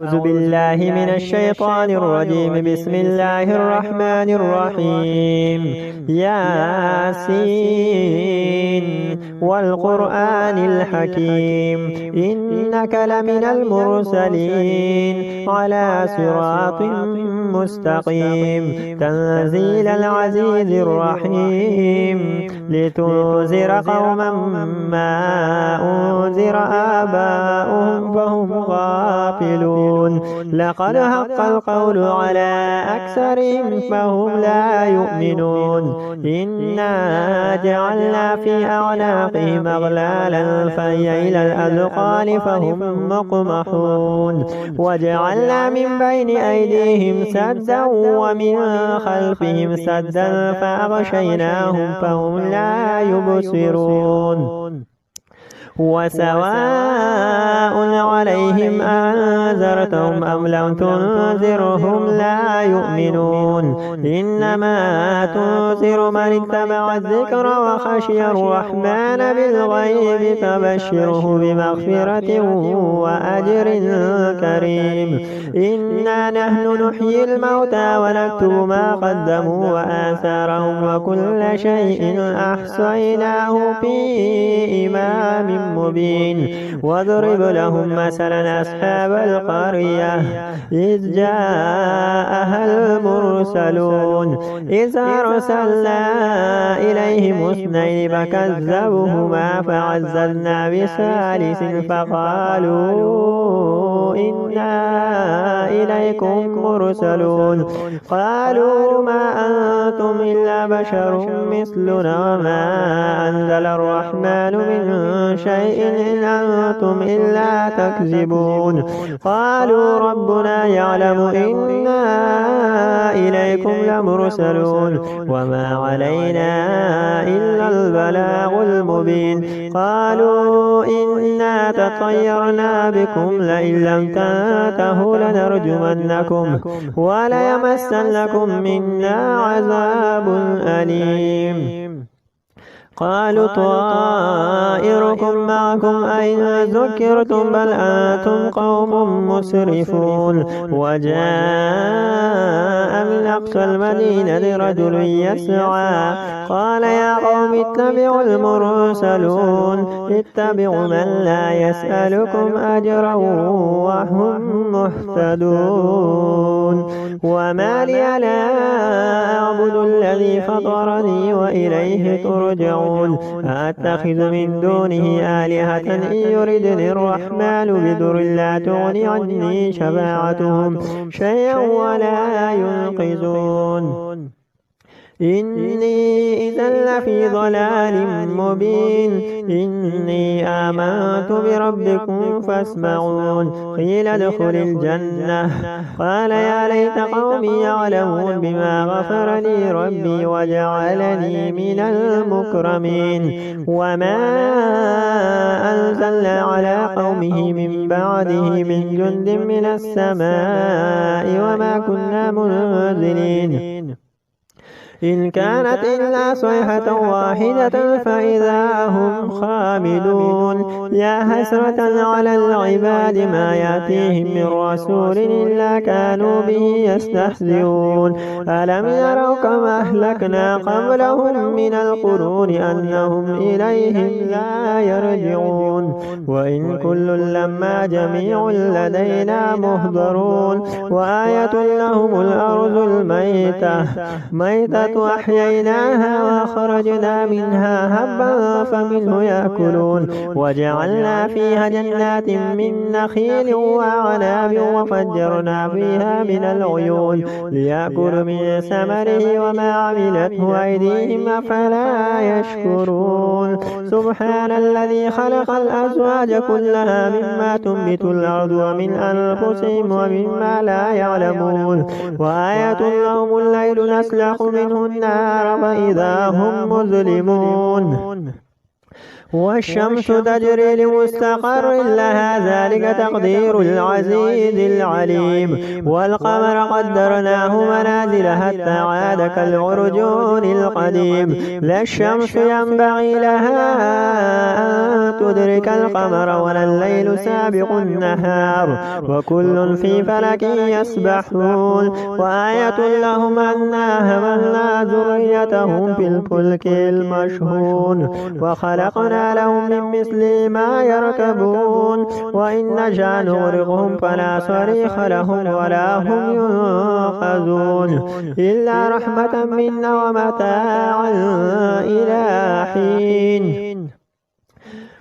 أعوذ بالله من الشيطان الرجيم. بسم الله الرحمن الرحيم. ياسين والقرآن الحكيم إنك لمن المرسلين على صراط مستقيم تنزيل العزيز الرحيم لتنذر قوما ما أنذر آباؤهم فهم غافلون. لقد حق القول على أكثرهم فهم لا يؤمنون. إنا جعلنا في أعناقهم أغلالا فهي إلى الأذقان فهم مقمحون. وجعلنا من بين أيديهم سدا ومن خلفهم سدا فأغشيناهم فهم لا يبصرون. وسواء عليهم أنذرتهم أم لم تنذرهم لا يؤمنون. إنما تنذر من اتبع الذكر وخشي الرحمن بالغيب فبشره بمغفرة وأجر كريم. إنا نحن نحيي الموتى ونكتب ما قدموا وآثارهم وكل شيء أحصيناه في إمام مبين. واضرب لهم مثلا أصحاب القرية إذ جاءها المرسلون إذ أرسلنا إليهم اثنين فكذبوهما فعززنا بثالث فقالوا إنا إليكم مرسلون. قالوا ما أنتم إلا بشر مثلنا وما أنزل الرحمن من شيء إن أنتم إلا تكذبون. قالوا ربنا يعلم إنا إليكم لمرسلون وما علينا إلا البلاغ المبين. قالوا إنا تطيرنا بكم لئن لم تنتهوا لنرجمنكم وليمسنكم منا عذاب أليم. قالوا طائركم معكم أين ذكرتم بل أنتم قوم مسرفون. وجاء من أقصى المدينة رجل يسعى قال يا قوم اتبعوا المرسلون اتبعوا من لا يسألكم أجرا وهم مهتدون. وما لي لا أعبد الذي فطرني وإليه ترجعون. أتخذ من دونه آلهة إن يردني الرحمن بضر لا تغني عني شفاعتهم شيئا ولا ينقذون. إني إذا لفي ضلال مبين. إني آمنت بربكم فاسمعون. قيل ادخل الجنة قال يا ليت قومي يعلمون بما غفر لي ربي وجعلني من المكرمين. وما أنزلنا على قومه من بعده من جند من السماء وما كنا منزلين إن كانت إلا صيحة واحدة فإذا هم خامدون. يا حسرة على العباد ما يأتيهم من رسول إلا كانوا به يستهزئون. ألم يروا كما أهلكنا قبلهم من القرون أنهم إليهم لا يرجعون. وإن كل لما جميع لدينا مهضرون. وآية لهم الأرض الميتة أحييناها وأخرجنا منها هبا فمنه يأكلون. وجعلنا فيها جنات من نخيل وأعناب وفجرنا فيها من العيون ليأكلوا من ثمره وما عملته أيديهم أفلا يشكرون. سبحان الذي خلق الأزواج كلها مما تنبت الأرض ومن أنفسهم ومما لا يعلمون. وآية لهم الليل نسلخ منه النار فإذا هم مظلمون. والشمس تجري لمستقر لها ذلك تقدير العزيز العليم والقمر قدرناه منازل حتى عاد كالعرجون القديم لا الشمس ينبغي لها أن تدرك القمر ولا الليل سابق النهار وكل في فلك يسبحون وآية لهم أنا حملنا ذريتهم في الفلك المشحون وخلقنا لهم من مثل ما يركبون وإن نشأ نغرقهم فلا صريخ لهم ولا هم ينقذون إلا رحمة منا ومتاعا إلى حين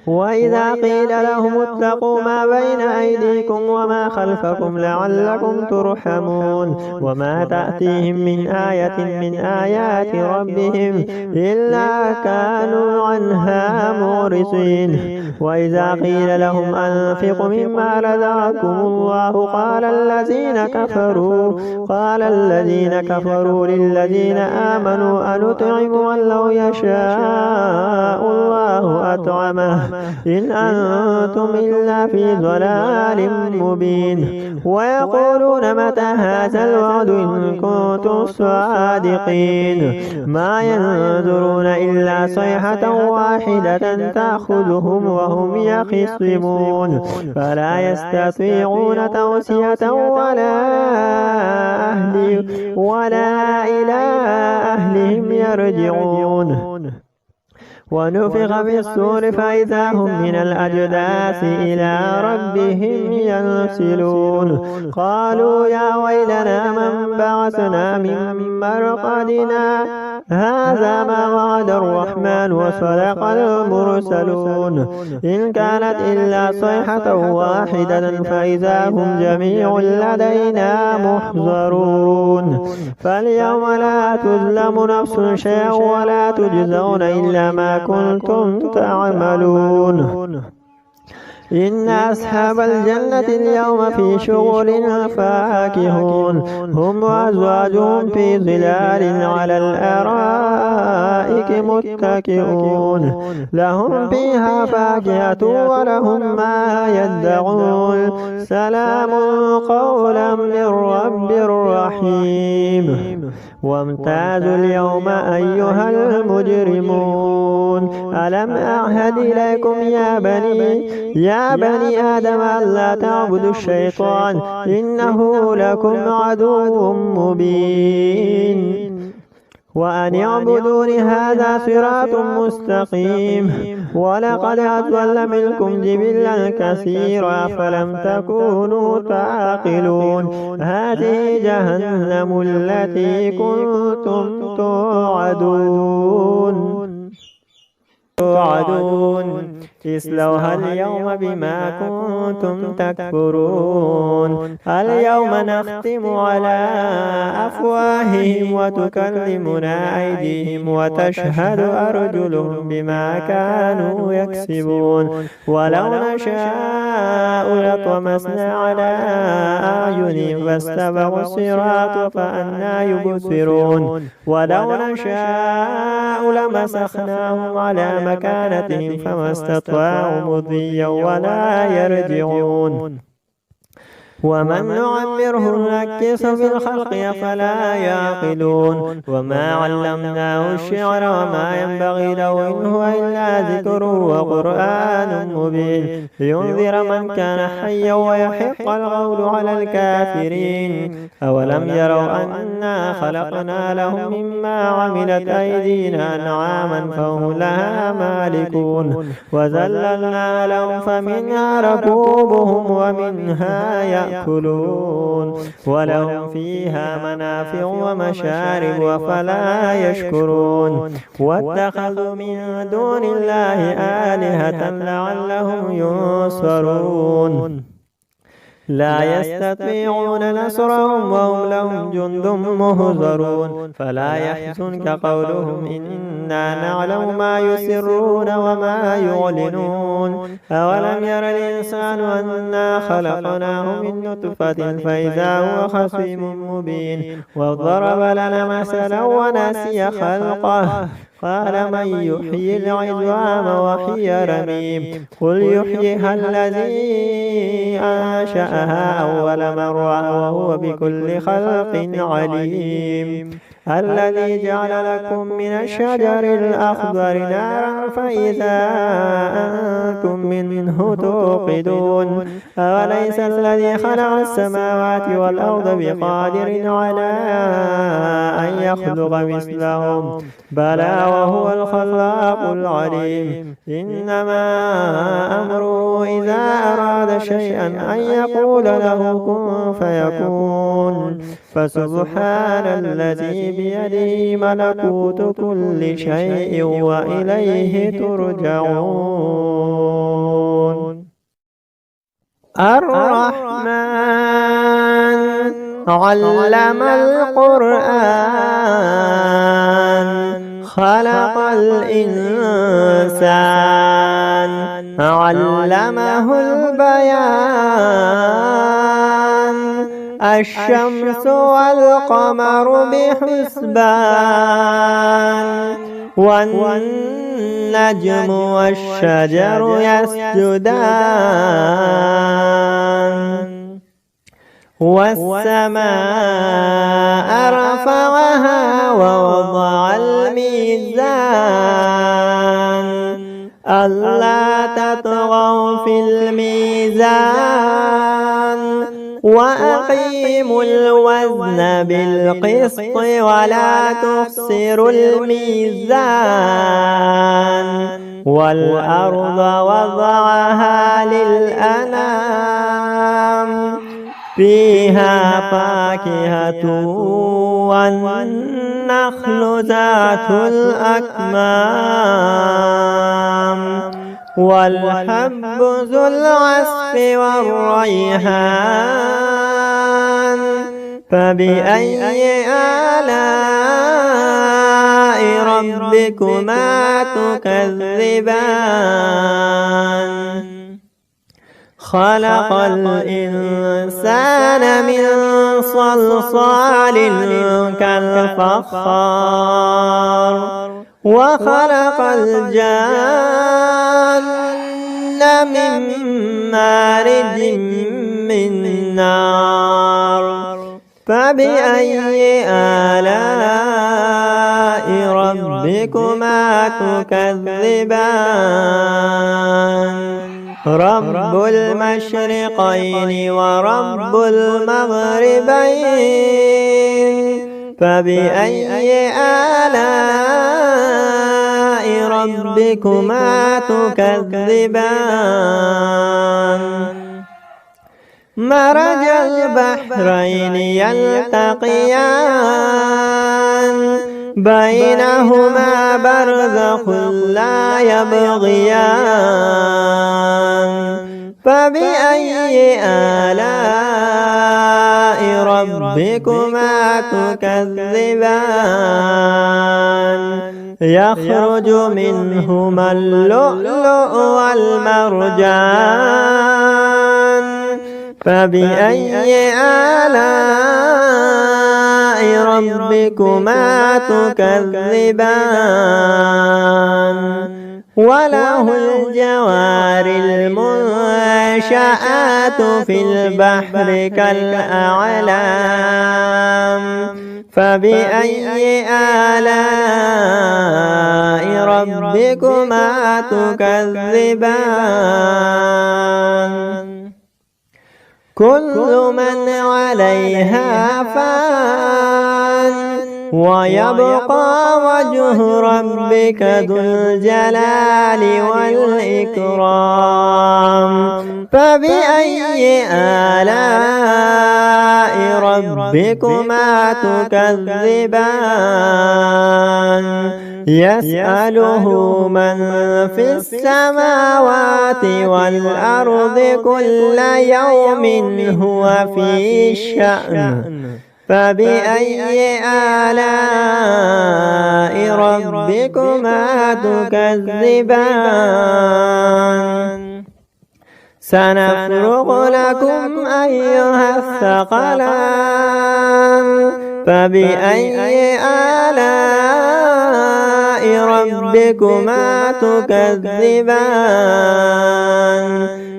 وإذا قيل لهم اتقوا ما بين أيديكم وما خلفكم لعلكم ترحمون وما تأتيهم من آية من آيات ربهم إلا كانوا عنها معرضين وإذا قيل لهم أنفقوا مما رزقكم الله قال الذين كفروا للذين آمنوا أنطعم من لو يشاء الله أطعمه إن أنتم إلا في ضلال مبين ويقولون متى هذا الوعد إن كنتم صادقين ما ينظرون إلا صيحة واحدة تأخذهم وهم يخصمون فلا يستطيعون توصية ولا إلى أهلهم يرجعون ونفخ في الصور فإذا هم من الأجداث إلى ربهم ينسلون قالوا يا ويلنا من بعثنا من مرقدنا هذا ما وعد الرحمن وصدق المرسلون إن كانت إلا صيحة واحدة فإذا هم جميع لدينا محضرون فاليوم لا تظلم نفس شيئا ولا تجزون إلا ما كنتم تعملون إن أصحاب الجنة اليوم في شغل فاكهون هم وأزواجهم في ظلال على الأرائك متكئون لهم فيها فاكهة ولهم ما يدعون سلام قولا من رب رحيم وامتازوا اليوم أيها المجرمون ألم أعهد إليكم يا بني آدم ألا تعبدوا الشيطان إنه لكم عدو مبين وأن اعبدوني هذا صراط مستقيم ولقد أضل منكم جبلا كثيرا فلم تكونوا تعقلون هذه جهنم التي كنتم توعدون اصلوها اليوم بما كنتم تكفرون اليوم نختم على أفواههم وتكلمنا أيديهم وتشهد أرجلهم بما كانوا يكسبون ولو نشاء لطمسنا على أعينهم فاستبقوا الصراط فأنى يبصرون ولو نشاء لمسخناهم على مكانتهم فما استطاعوا مضيا ولا يرجعون ومن نعمره نكسه في الخلق أفلا يعقلون وما علمناه الشعر وما ينبغي له إن هو إلا ذكر وقرآن مبين لينذر من كان حيا ويحق القول على الكافرين أولم يروا أنا خلقنا لهم مما عملت أيدينا أنعاما فهم لها مالكون وذللنا لهم فمنها ركوبهم ومنها يأكلون ولهم فيها منافع ومشارب أفلا يشكرون واتخذوا من دون الله آلهة لعلهم ينصرون لا يستطيعون نصرهم وهم لهم جند مهزرون فلا يحزنك قولهم إنا نعلم ما يسرون وما يعلنون أولم ير الإنسان أنا خلقناه من نطفة فإذا هو خصيم مبين وضرب لنا مثلا ونسي خلقه قال من يحيي العظام وهي رميم قل يحييها الذي أنشأها أول مرة وهو بكل خلق عليم الذي جعل لكم من الشجر الأخضر نارا فإذا أنتم منه توقدون أوليس الذي خلق السماوات والأرض بقادر على أن يخلق مثلهم بلى وهو الخلاق العليم إنما أمره إذا أراد شيئا أن يقول له كن فيكون فسبحان الذي بيده ملكوت كل شيء وإليه ترجعون الرحمن علم القرآن خلق الإنسان علمه البيان الشمس والقمر بحسبان والنجم والشجر يسجدان والسماء رفعها ووضع الميزان ألا تطغوا في الميزان وأقيموا الوزن بالقسط ولا تخسروا الميزان والأرض وضعها للأنام فيها فاكهة والنخل ذات الأكمام والحب ذو العصف والريحان فبأي آلاء ربكما تكذبان خلق الإنسان من صلصال كالفخار وخلق الجان من مارج من نار فبأي آلاء ربكما تكذبان رب المشرقين ورب المغربين فبأي آلاء ربكما تكذبان مرج البحرين يلتقيان بينهما برزخ لا يبغيان فبأي آلاء ربكما تكذبان يخرج منهما اللؤلؤ والمرجان فبأي آلاء ربكما تكذبان وله الجوار المنشآت في البحر كالأعلام فبأي آلاء ربكما تكذبان كل من عليها فان ويبقى وجه ربك ذو الجلال والإكرام فبأي آلاء ربكما تكذبان يسأله من في السماوات والأرض كل يوم هو في شأن فبأي آلاء ربكما تكذبان سنفرغ لكم أيها الثقلان فبأي آلاء ربكما تكذبان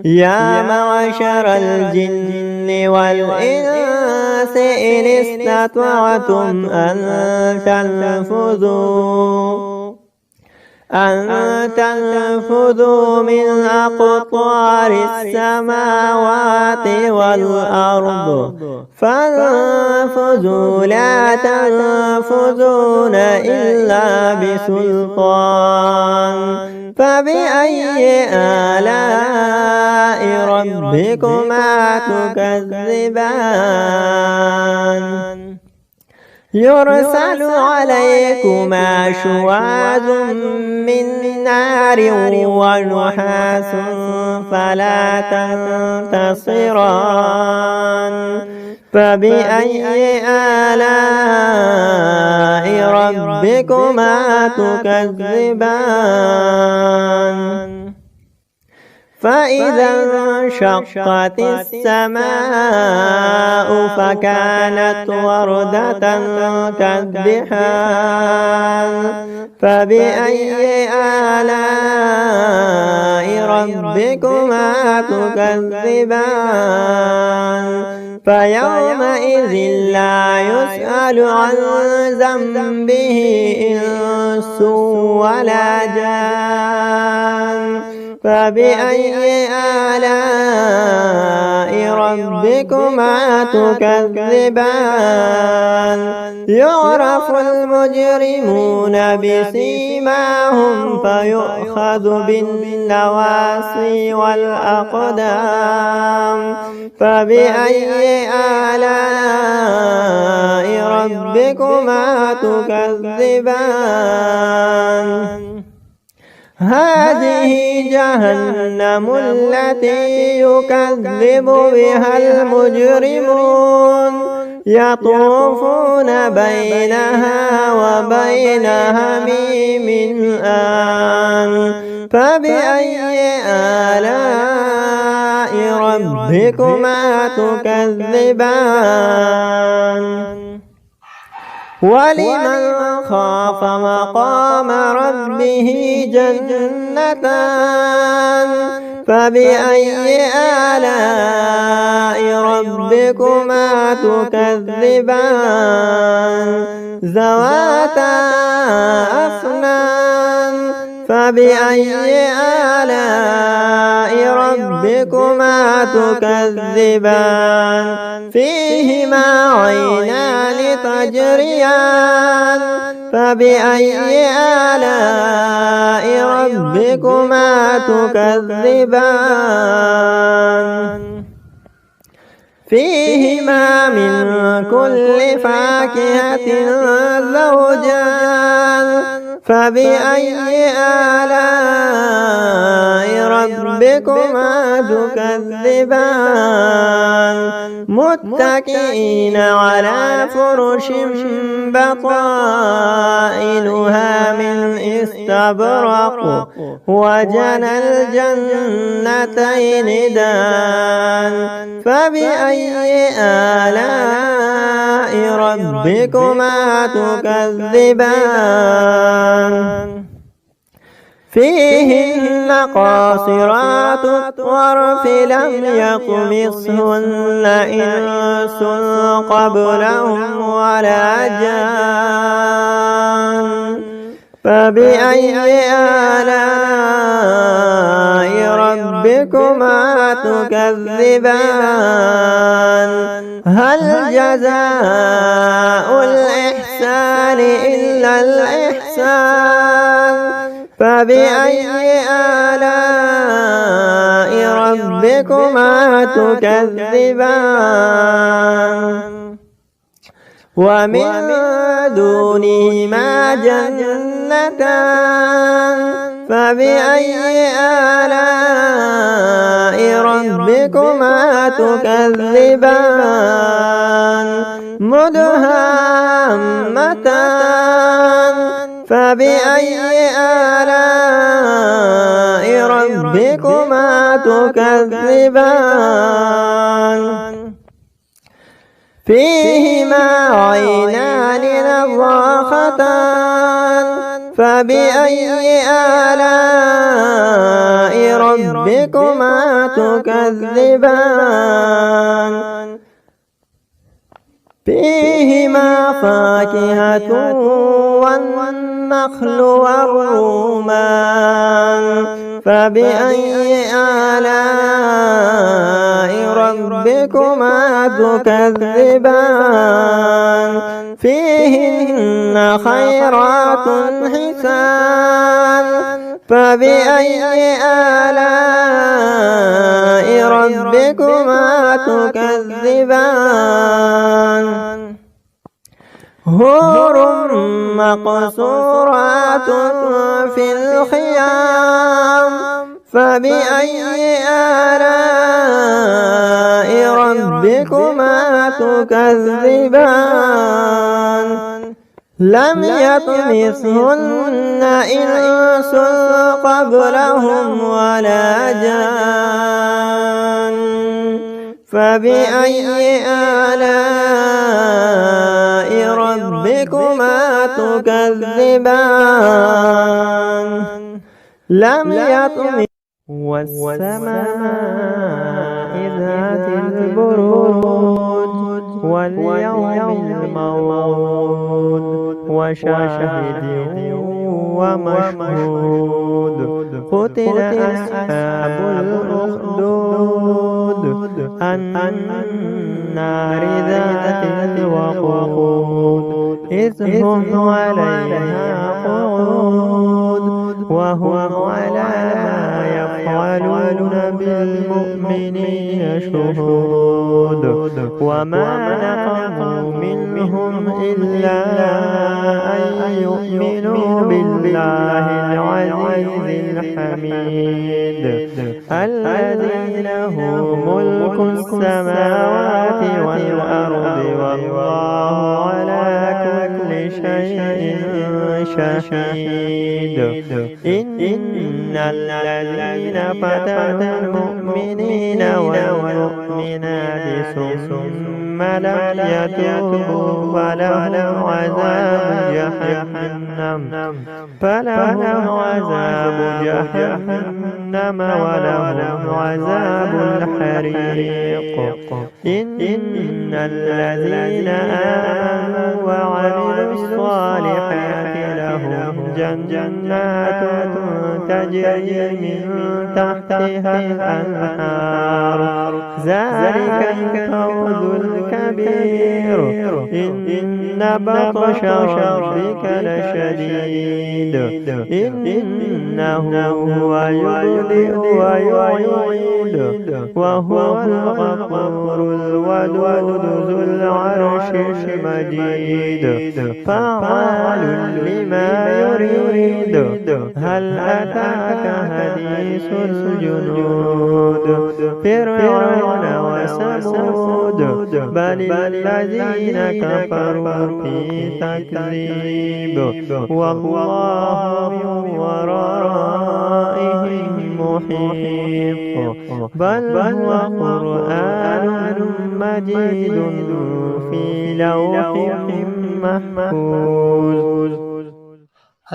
يا معشر الجن والإنس إن استطعتم أن تنفذوا من أقطار السماوات والأرض فانفذوا لا تنفذون إلا بسلطان فبأي آلاء ربكما تكذبان يرسل عليكما شواظ من نار ونحاس فلا تنتصران فبأي آلاء ربكما تكذبان فإذا انشقت السماء فكانت وردة كالدحان فبأي آلاء ربكما تكذبان فيومئذ لا يسأل عن ذنبه إنس ولا جان فبأي آلاء ربكما تكذبان يعرف المجرمون بسيماهم فيؤخذ بالنواصي والأقدام فبأي آلاء ربكما تكذبان هذه جهنم التي يكذب بها المجرمون يطوفون بينها وبين حميم آن فبأي آلاء ربكما تكذبان ولمن خاف مقام ربه جنتان فبأي آلاء ربكما تكذبان ذواتا أفنان فبأي آلاء ربكما تكذبان فيهما عينان تجريان فبأي آلاء ربكما تكذبان فيهما من كل فاكهة زوجان فبأي آلاء ربكما تكذبان متكئين على فرش بطائنها من استبرق وجنى الجنتين دان فبأي آلاء ربكما تكذبان فيهن قاصرات الطرف لم يطمثهن إنس قبلهم ولا جان فبأي آلاء ربكما تكذبان هل جزاء الإحسان إلا الإحسان فبأي آلاء ربكما تكذبان ومن دونهما جنتان فبأي آلاء ربكما تكذبان مدهامتان فبأي آلاء ربكما تكذبان فيهما عينان نضاختان فبأي آلاء ربكما تكذبان فيهما فاكهة والنخل والرمان فبأي آلاء ربكما تكذبان فيهن خيرات حسان فبأي آلاء ربكما تكذبان حور مقصورات في الخيام فبأي آلاء ربكما تكذبان لم يطمثهن إنس قبلهم ولا جان فبأي آلاء ربكما تكذبان لم يطمث والسماء ذات البروج واليوم الموعود وشاهد ومشهود قتل أصحاب الأخدود النار ذات الوقود إذ هم عليها قعود وهم على ما يفعلون بالمؤمنين شهود وما نقموا منهم إلا أن يؤمنوا بالله العزيز الحميد الذي له ملك السماوات والأرض والله على كل شيء شهيد إن الذين فتنوا المؤمنين والمؤمنات ثم لم يتوبوا فلهم عذاب جهنم ولهم عذاب الحريق إن الذين آمنوا وعملوا الصالحات لهم جنات تجري من تحتها الأنهار ذلك الفوز الكبير إن بطش ربك لشديد إنه هو يبدئ ويعيد وهو الغفور الودود ذو العرش المجيد فعال لما يريد هل أتاك حديث الجنود فرعون وثمود بل الذين كفروا في تكذيب والله من ورائهم محيط بل هو قرآن مجيد في لوح محفوظ।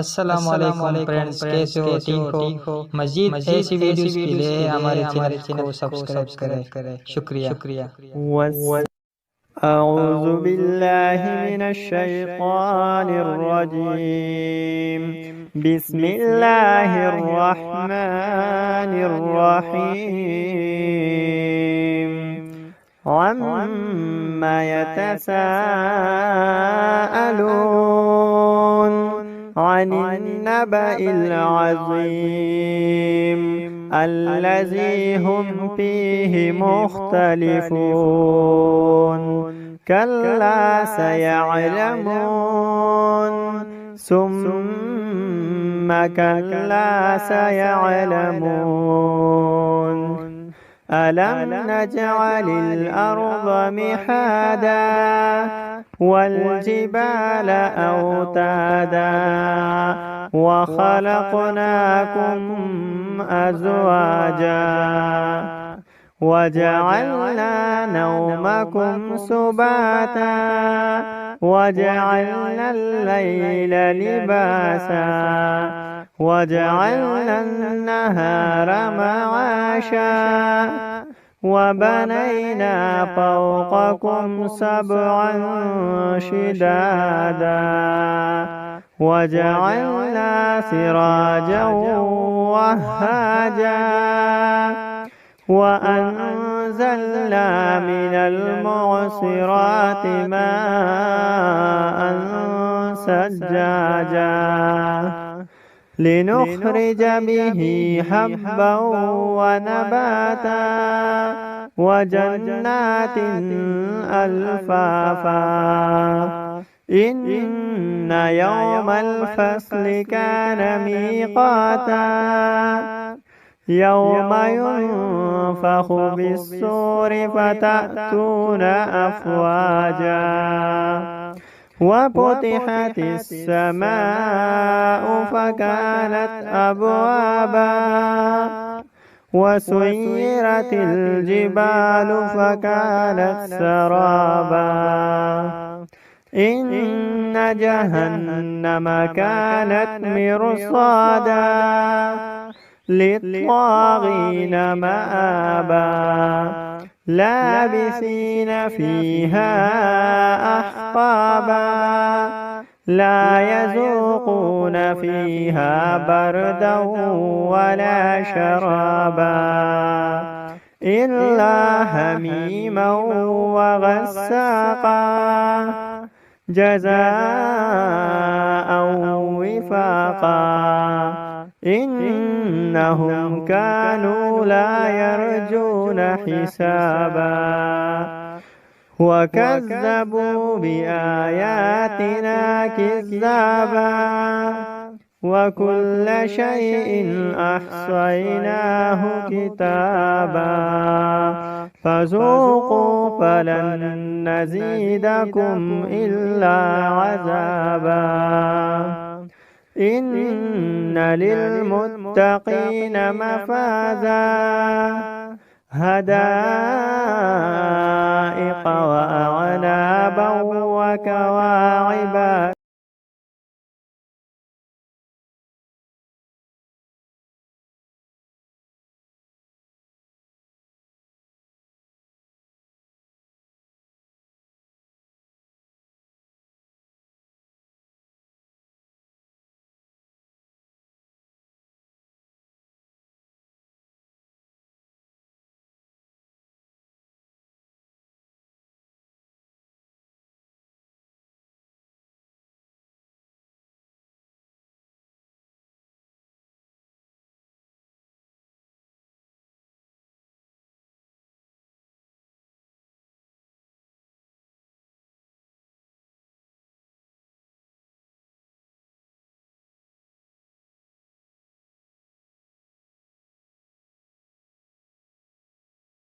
अस्सलाम वालेकुम फ्रेंड्स, कैसे हो? ठीक हो? मजीद ऐसी वीडियोस के लिए हमारे चैनल को सब्सक्राइब करें। शुक्रिया। أعوذ بالله من الشيطان الرجيم بسم الله الرحمن الرحيم عما يتساءلون عن النبأ العظيم الذي هم فيه مختلفون كلا سيعلمون ثم كلا سيعلمون ألم نجعل الأرض مهادا والجبال أوتادا وخلقناكم أزواجا وجعلنا نومكم سباتا وجعلنا الليل لباسا وجعلنا النهار معاشا وبنينا فوقكم سبعا شدادا وجعلنا سراجا وهاجا وأنزلنا من المعصرات ماء ثجاجا لنخرج به حبا ونباتا وجنات ألفافا إن يوم الفصل كان ميقاتا يوم ينفخ بالصور فتأتون أفواجا وفتحت السماء فكانت أبوابا وسيرت الجبال فكانت سرابا إن جهنم كانت مرصادا للطاغين مآبا لابثين فيها أحقابا لا يذوقون فيها بردا ولا شرابا إلا حميما وغساقا جزاء وفاقا إنهم كانوا لا يرجون حسابا وكذبوا بآياتنا كذابا وكل شيء أحصيناه كتابا فذوقوا فلن نزيدكم إلا عذابا إن للمتقين مفازا هدائق وأعنابا وكواعب